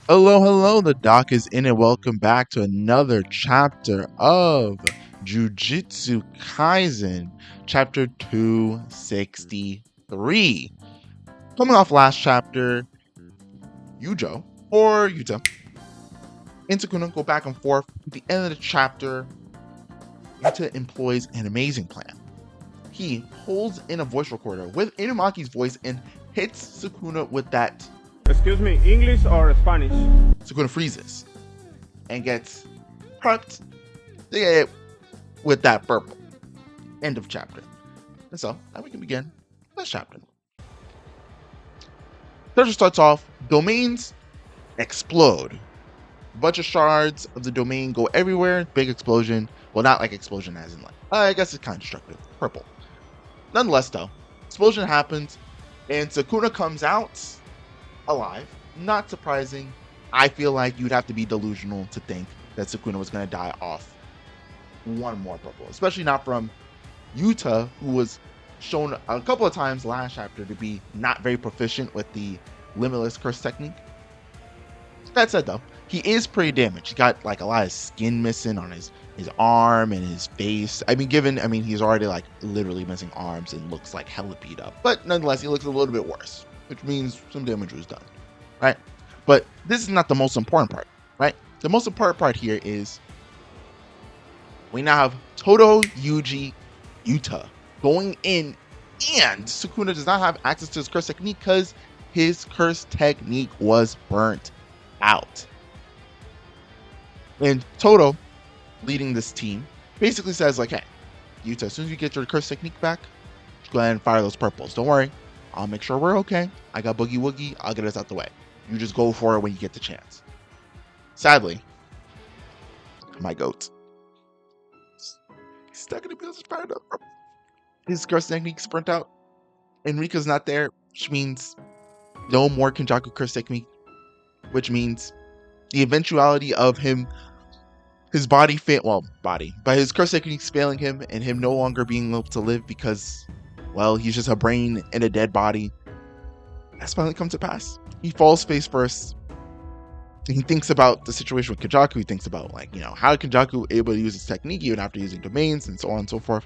Hello, hello, the doc is in and welcome back to another chapter of Jujutsu Kaisen, chapter 263. Coming off last chapter, Yuta, and Sukuna go back and forth. At the end of the chapter, Yuta employs an amazing plan. He holds in a voice recorder with Inumaki's voice and hits Sukuna with that. Excuse me, English or Spanish? Sukuna freezes and gets prepped to get it with that purple. End of chapter. And so now we can begin this chapter. Chapter starts off, domains explode. A bunch of shards of the domain go everywhere. Big explosion. Well, not like explosion as in like, I guess it's kind of destructive. Purple. Nonetheless, though, explosion happens and Sukuna comes out alive. Not surprising. I feel like you'd have to be delusional to think that Sukuna was going to die off one more purple, especially not from Yuta, who was shown a couple of times last chapter to be not very proficient with the limitless curse technique. That said, though, he is pretty damaged. He got like a lot of skin missing on his arm and his face. He's already like literally missing arms and looks like hella beat up. But nonetheless, he looks a little bit worse, which means some damage was done, right? But this is not the most important part, right? The most important part here is we now have Todo, Yuji, Yuta going in, and Sukuna does not have access to his curse technique because his curse technique was burnt out. And Todo, leading this team, basically says like, hey, Yuta, as soon as you get your curse technique back, just go ahead and fire those purples. Don't worry. I'll make sure we're okay. I got Boogie Woogie. I'll get us out the way. You just go for it when you get the chance. Sadly, my goat, he's not going to be able to fire up. His curse technique's burnt out. Enrica's not there, which means no more Kenjaku curse technique, which means the eventuality of him, his body, but his curse technique's failing him and him no longer being able to live because, well, he's just a brain in a dead body. That's finally come to pass. He falls face first. He thinks about the situation with Kenjaku. He thinks about, like, how Kenjaku able to use his technique even after using domains and so on and so forth.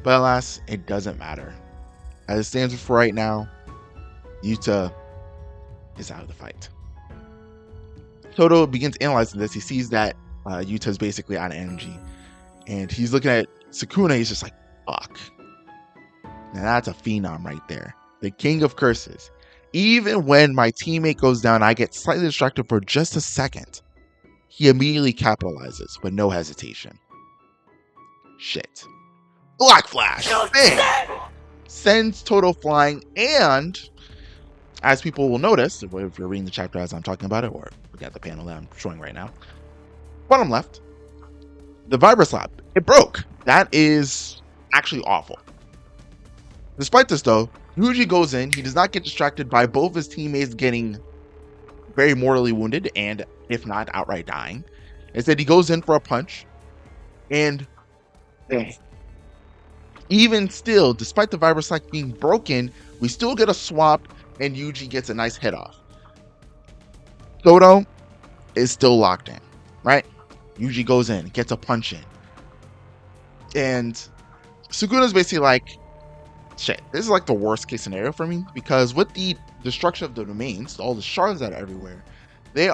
But alas, it doesn't matter. As it stands for right now, Yuta is out of the fight. Todo begins analyzing this. He sees that Yuta is basically out of energy. And he's looking at Sukuna. He's just like, fuck. Now that's a phenom right there. The king of curses. Even when my teammate goes down, I get slightly distracted for just a second. He immediately capitalizes with no hesitation. Shit. Black Flash! Bang! Sends Todo flying, and as people will notice, if you're reading the chapter as I'm talking about it, or look at the panel that I'm showing right now, bottom left, the Vibra Slap, it broke. That is actually awful. Despite this, though, Yuji goes in. He does not get distracted by both his teammates getting very mortally wounded and, if not, outright dying. Instead, he goes in for a punch. And even still, despite the Vibra Slap being broken, we still get a swap and Yuji gets a nice hit off. Todo is still locked in, right? Yuji goes in, gets a punch in. And Sukuna's basically like, shit, this is like the worst case scenario for me, because with the destruction of the domains, all the shards that are everywhere, it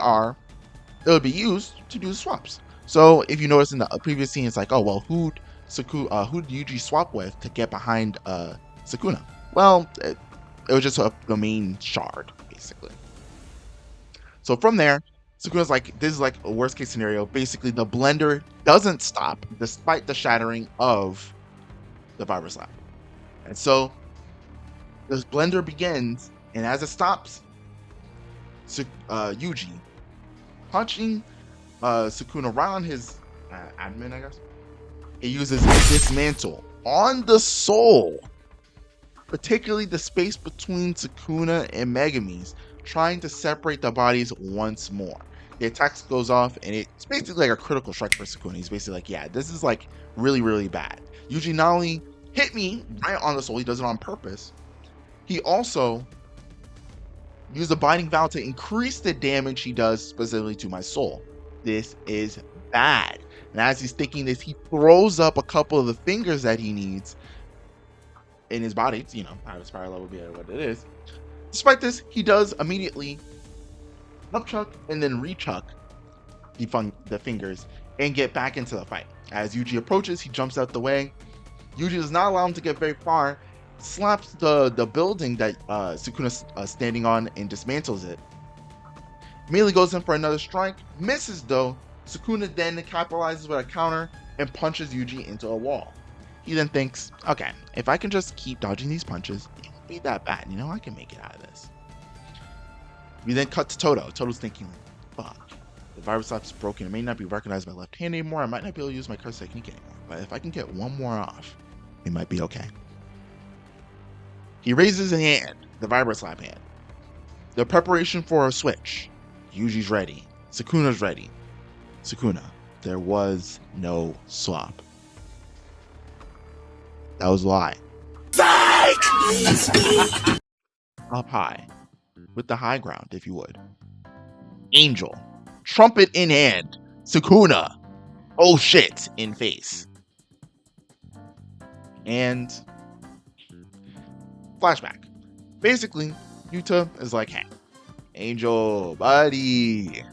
would be used to do the swaps. So if you notice in the previous scene, it's like, oh well, who'd Yuji swap with to get behind Sukuna? Well, it was just a domain shard, basically. So from there, Sukuna's like, this is like a worst case scenario. Basically, the blender doesn't stop despite the shattering of the Vibra Slap. And so this blender begins, and as it stops, Yuji punching Sukuna right on his admin, I guess. He uses Dismantle on the soul, particularly the space between Sukuna and Megumi's, trying to separate the bodies once more. The attack goes off, and it's basically like a critical strike for Sukuna. He's basically like, yeah, this is like really, really bad. Yuji not only hit me right on the soul, he does it on purpose. He also Use the binding vow to increase the damage he does specifically to my soul. This is bad. And as he's thinking this, he throws up a couple of the fingers that he needs in his body. You know, how his power level be what it is. Despite this, he does immediately upchuck and then rechuck the fingers and get back into the fight. As Yuji approaches, he jumps out the way. Yuji does not allow him to get very far, slaps the building that Sukuna's standing on and dismantles it. Immediately goes in for another strike, misses though. Sukuna then capitalizes with a counter and punches Yuji into a wall. He then thinks, okay, if I can just keep dodging these punches, it won't be that bad. You know, I can make it out of this. We then cut to Todo. Todo's thinking, fuck, the virus slap's broken. It may not be recognized by left hand anymore. I might not be able to use my curse technique anymore. But if I can get one more off, it might be okay. He raises a hand, the vibra slap hand. The preparation for a switch. Yuji's ready. Sukuna's ready. Sukuna, there was no swap. That was a lie. Up high, with the high ground, if you would. Angel, trumpet in hand. Sukuna, oh shit, in face. And flashback. Basically, Yuta is like, hey, Angel, buddy,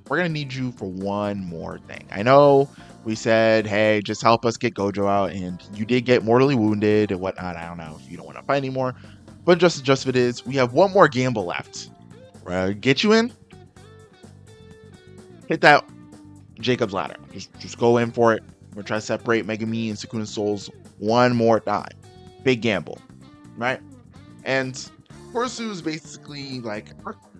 we're gonna need you for one more thing. I know we said, hey, just help us get Gojo out, and you did get mortally wounded and whatnot. I don't know if you don't want to fight anymore, but just if it is, we have one more gamble left. We're gonna get you in. Hit that Jacob's ladder. Just go in for it. We're trying to separate Megumi and Sukuna's souls one more time. Big gamble, right? And Horsu's basically like,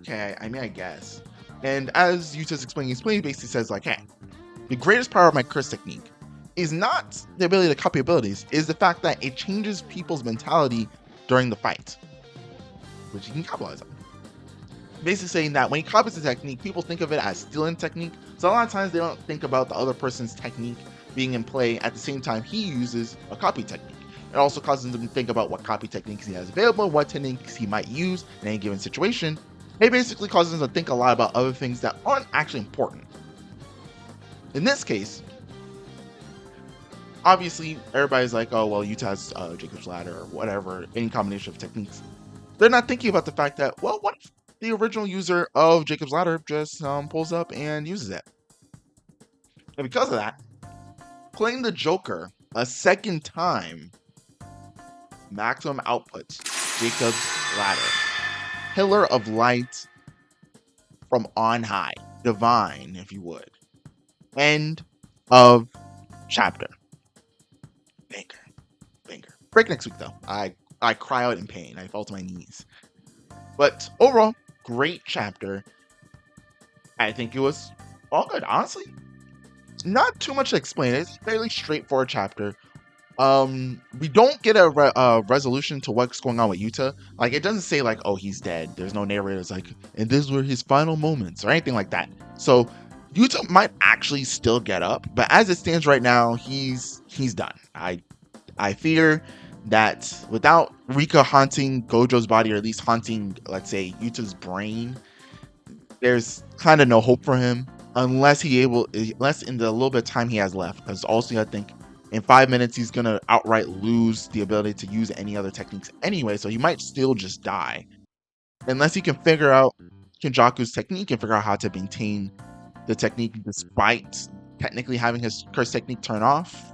okay, I mean, I guess. And as Yuta's explaining, he basically says like, hey, the greatest power of my curse technique is not the ability to copy abilities, is the fact that it changes people's mentality during the fight, which you can capitalize on. Basically saying that when he copies the technique, people think of it as stealing technique. So a lot of times they don't think about the other person's technique being in play at the same time he uses a copy technique. It also causes them to think about what copy techniques he has available, what techniques he might use in any given situation. It basically causes them to think a lot about other things that aren't actually important. In this case, obviously everybody's like, oh, well, Yuta has Jacob's Ladder or whatever, any combination of techniques. They're not thinking about the fact that, well, what if the original user of Jacob's Ladder just pulls up and uses it? And because of that, playing the Joker a second time, maximum outputs Jacob's Ladder. Pillar of light from on high. Divine, if you would. End of chapter. Banger. Break next week, though. I cry out in pain. I fall to my knees. But overall, great chapter. I think it was all good, honestly. Not too much to explain. It's a fairly straightforward chapter. We don't get a resolution to what's going on with Yuta. Like, it doesn't say like, oh, he's dead. There's no narrators like, and these were his final moments or anything like that. So Yuta might actually still get up, but as it stands right now, he's done. I fear that without Rika haunting Gojo's body, or at least haunting, let's say, Yuta's brain, there's kind of no hope for him unless in the little bit of time he has left. Because also, I think in 5 minutes, he's going to outright lose the ability to use any other techniques anyway, so he might still just die. Unless he can figure out Kenjaku's technique and figure out how to maintain the technique despite technically having his curse technique turn off.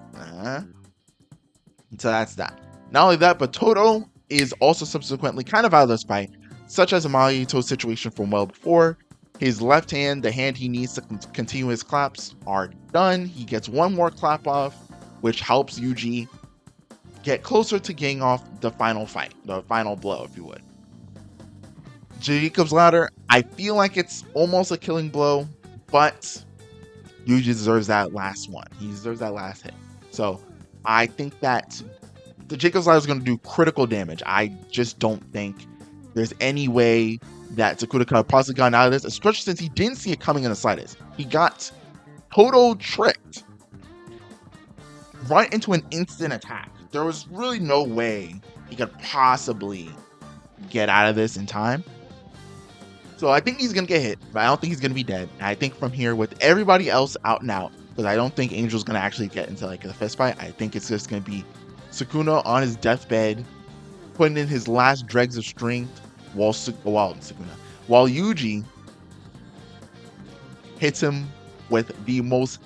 So that's that. Not only that, but Todo is also subsequently kind of out of this fight, such as Amayuto's situation from well before. His left hand, the hand he needs to continue his claps, are done. He gets one more clap off, which helps Yuji get closer to getting off the final fight, the final blow, if you would. Jacob's Ladder, I feel like it's almost a killing blow, but Yuji deserves that last one. He deserves that last hit. So I think that the Jacob's Ladder is going to do critical damage. I just don't think there's any way that Sukuna could have possibly gotten out of this, especially since he didn't see it coming in the slightest. He got total tricked right into an instant attack. There was really no way he could possibly get out of this in time. So I think he's gonna get hit, but I don't think he's gonna be dead. And I think from here, with everybody else out and out, because I don't think Angel's gonna actually get into like a fist fight. I think it's just gonna be Sukuna on his deathbed, putting in his last dregs of strength, while Yuji hits him with the most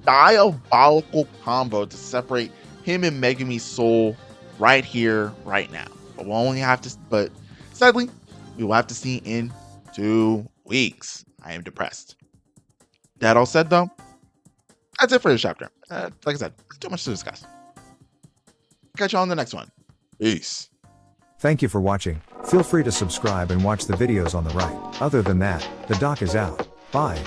diabolical combo to separate him and Megumi's soul right here, right now. But we'll only have to, but sadly, we will have to see in 2 weeks. I am depressed. That all said, though, that's it for this chapter. Like I said, too much to discuss. Catch you on the next one. Peace. Thank you for watching. Feel free to subscribe and watch the videos on the right. Other than that, the doc is out. Bye.